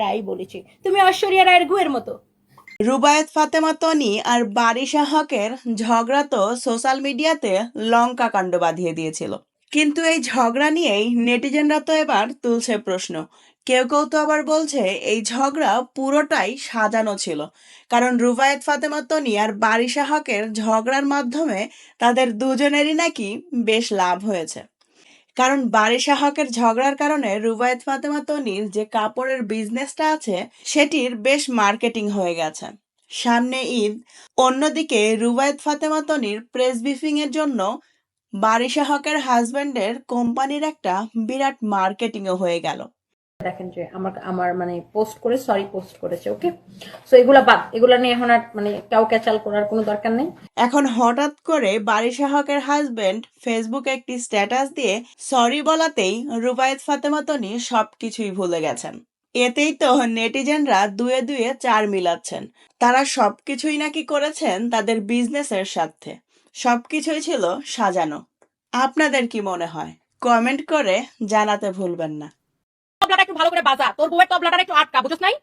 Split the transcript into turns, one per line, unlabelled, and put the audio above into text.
রায় বলেছে তুমি ঐশ্বরিয়া রায়ের গুয়ের মতো।
রুবায়েত ফাতেমা তনি আর বারিশা হকের ঝগড়া তো সোশ্যাল মিডিয়াতে লঙ্কা কাণ্ড বাঁধিয়ে দিয়েছিল, কিন্তু এই ঝগড়া নিয়েই নেটিজেনরা তো এবার তুলছে প্রশ্ন। কেউ কেউ তো আবার বলছে এই ঝগড়া পুরোটাই সাজানো ছিল, কারণ রুবায়েত ফাতেমা তনি আর বারিশা হকের ঝগড়ার মাধ্যমে তাদের দুজনেরই নাকি বেশ লাভ হয়েছে। কারণ বারিশা হকের ঝগড়ার কারণে রুবায়েত ফাতেমা তনির যে কাপড়ের বিজনেসটা আছে সেটির বেশ মার্কেটিং হয়ে গেছে। সামনে ঈদ, অন্যদিকে রুবায়েত ফাতেমা তনির প্রেস ব্রিফিং এর জন্য বারিশা হকের হাজবেন্ডের কোম্পানির একটা বিরাট মার্কেটিংও হয়ে গেল।
দেখেন যে আমার আমার মানে পোস্ট করে সরি পোস্ট করেছে, ওকে। সো এগুলা বাদ, এগুলা নিয়ে এখন আর মানে কাউ ক্যাচাল করার কোনো দরকার নেই।
এখন হঠাৎ করে বারিশা হকের হাজবেন্ড ফেসবুকে একটি স্ট্যাটাস দিয়ে সরি বলাতেই রুবায়েত ফাতেমা তনি সবকিছুই ভুলে গেছেন। এতেই তো নেটিজেনরা দুয়ে দুয়ে চার মিলাচ্ছেন, তারা সবকিছুই নাকি করেছেন তাদের বিজনেসের স্বার্থে, সবকিছুই ছিল সাজানো। আপনাদের কি মনে হয় কমেন্ট করে জানাতে ভুলবেন না।
তবলাটা একটু ভালো করে বাজা, তোর বউয়ের তবলাটা একটু আটকা, বুঝছ নাই?